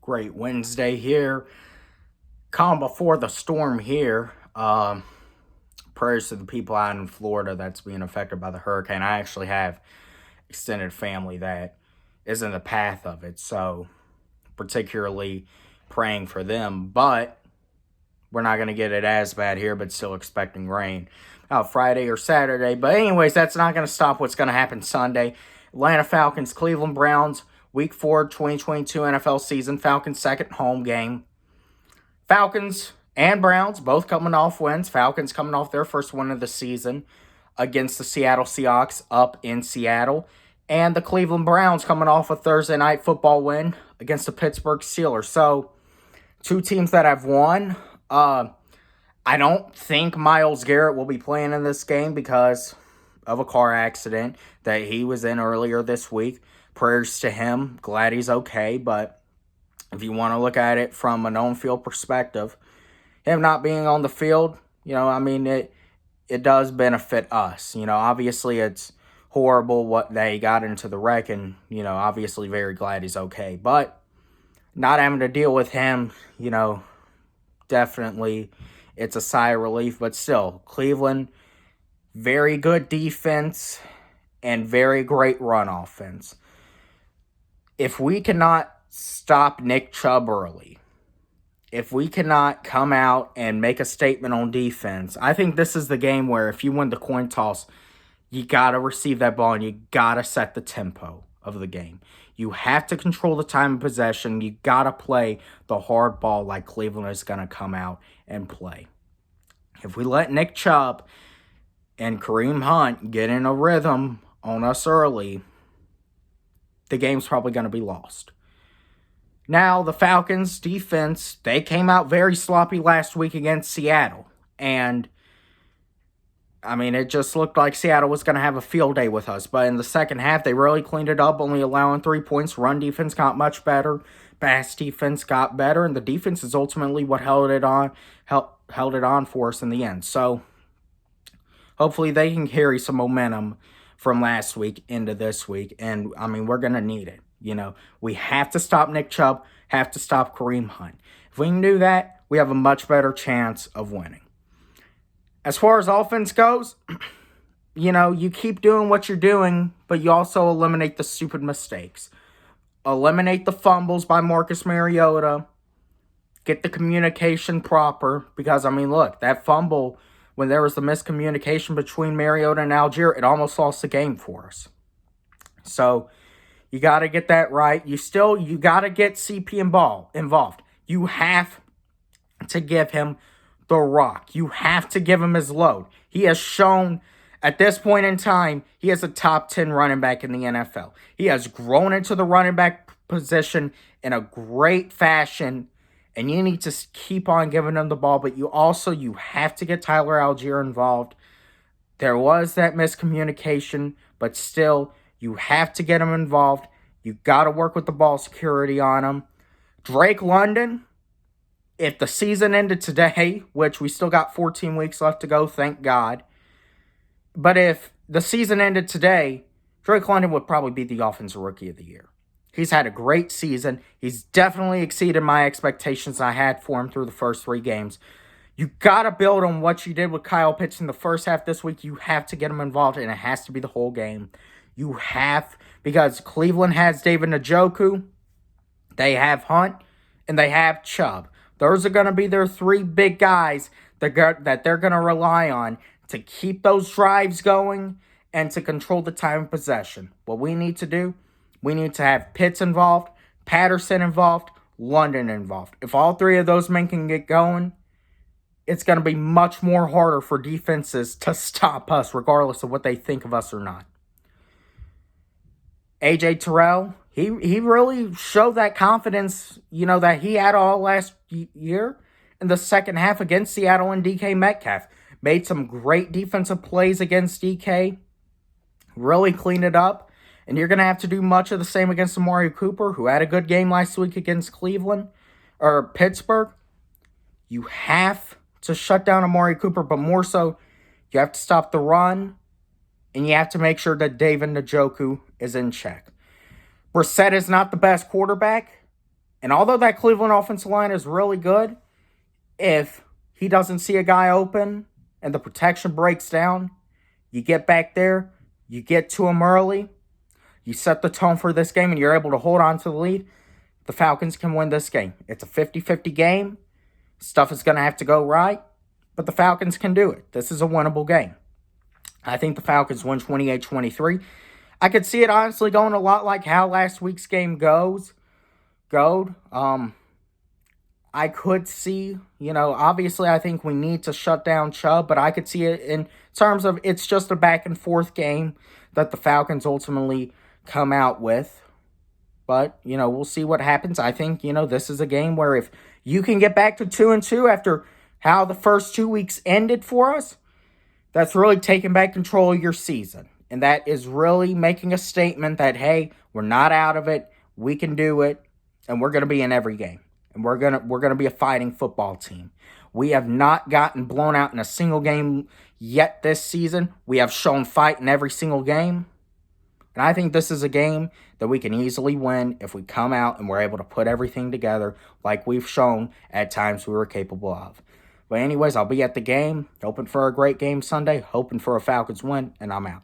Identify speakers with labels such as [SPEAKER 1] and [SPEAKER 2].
[SPEAKER 1] Great Wednesday here. Calm before the storm here. Prayers to the people out in Florida that's being affected by the hurricane. I actually have extended family that is in the path of it, so particularly praying for them. But we're not going to get it as bad here, but still expecting rain Friday or Saturday. But anyways, that's not going to stop what's going to happen Sunday. Atlanta Falcons, Cleveland Browns, Week 4, 2022 NFL season. Falcons' second home game. Falcons and Browns both coming off wins. Falcons coming off their first win of the season against the Seattle Seahawks up in Seattle. And the Cleveland Browns coming off a Thursday night football win against the Pittsburgh Steelers. So, two teams that have won. I don't think Myles Garrett will be playing in this game because of a car accident that he was in earlier this week. Prayers to him. Glad he's okay. But if you want to look at it from an on-field perspective, him not being on the field, it does benefit us. Obviously it's horrible what they got into the wreck, and, obviously very glad he's okay. But not having to deal with him, definitely it's a sigh of relief. But still, Cleveland, very good defense and very great run offense. If we cannot stop Nick Chubb early, if we cannot come out and make a statement on defense, I think this is the game where if you win the coin toss, you got to receive that ball and you got to set the tempo of the game. You have to control the time of possession. You got to play the hard ball like Cleveland is going to come out and play. If we let Nick Chubb and Kareem Hunt get in a rhythm on us early, the game's probably going to be lost. Now, the Falcons' defense, they came out very sloppy last week against Seattle. And, it just looked like Seattle was going to have a field day with us. But in the second half, they really cleaned it up, only allowing 3 points. Run defense got much better. Pass defense got better. And the defense is ultimately what held it on for us in the end. So, hopefully they can carry some momentum from last week into this week. And, we're going to need it. We have to stop Nick Chubb, have to stop Kareem Hunt. If we can do that, we have a much better chance of winning. As far as offense goes, you keep doing what you're doing, but you also eliminate the stupid mistakes. Eliminate the fumbles by Marcus Mariota. Get the communication proper. Because, look, that fumble, when there was the miscommunication between Mariota and Algier, it almost lost the game for us. So, you got to get that right. You got to get CP involved. You have to give him the rock. You have to give him his load. He has shown at this point in time, he is a top 10 running back in the NFL. He has grown into the running back position in a great fashion, and you need to keep on giving him the ball, but you have to get Tyler Algier involved. There was that miscommunication, but still, you have to get him involved. You got to work with the ball security on him. Drake London, if the season ended today, which we still got 14 weeks left to go, thank God. But if the season ended today, Drake London would probably be the Offensive Rookie of the Year. He's had a great season. He's definitely exceeded my expectations I had for him through the first 3 games. You got to build on what you did with Kyle Pitts in the first half this week. You have to get him involved, and it has to be the whole game. You have, because Cleveland has David Njoku, they have Hunt, and they have Chubb. Those are going to be their 3 big guys that they're going to rely on to keep those drives going and to control the time of possession. What we need to do, we need to have Pitts involved, Patterson involved, London involved. If all 3 of those men can get going, it's going to be much more harder for defenses to stop us regardless of what they think of us or not. AJ Terrell, he really showed that confidence, that he had all last year in the second half against Seattle and DK Metcalf. Made some great defensive plays against DK. Really cleaned it up. And you're going to have to do much of the same against Amari Cooper, who had a good game last week against Pittsburgh. You have to shut down Amari Cooper, but more so, you have to stop the run. And you have to make sure that David Njoku is in check. Brissett is not the best quarterback, And although that Cleveland offensive line is really good, if he doesn't see a guy open and the protection breaks down, you get back there, you get to him early, you set the tone for this game, and you're able to hold on to the lead, the Falcons can win this game. It's a 50-50 game. Stuff is going to have to go right, but the Falcons can do it. This is a winnable game. I think the Falcons win 28-23. I could see it honestly going a lot like how last week's game goes. I could see, obviously I think we need to shut down Chubb, but I could see it in terms of it's just a back and forth game that the Falcons ultimately come out with. But, we'll see what happens. I think, this is a game where if you can get back to 2-2 after how the first 2 weeks ended for us, that's really taking back control of your season. And that is really making a statement that, hey, we're not out of it. We can do it. And we're going to be in every game. And we're gonna be a fighting football team. We have not gotten blown out in a single game yet this season. We have shown fight in every single game. And I think this is a game that we can easily win if we come out and we're able to put everything together like we've shown at times we were capable of. But anyways, I'll be at the game, hoping for a great game Sunday, hoping for a Falcons win, and I'm out.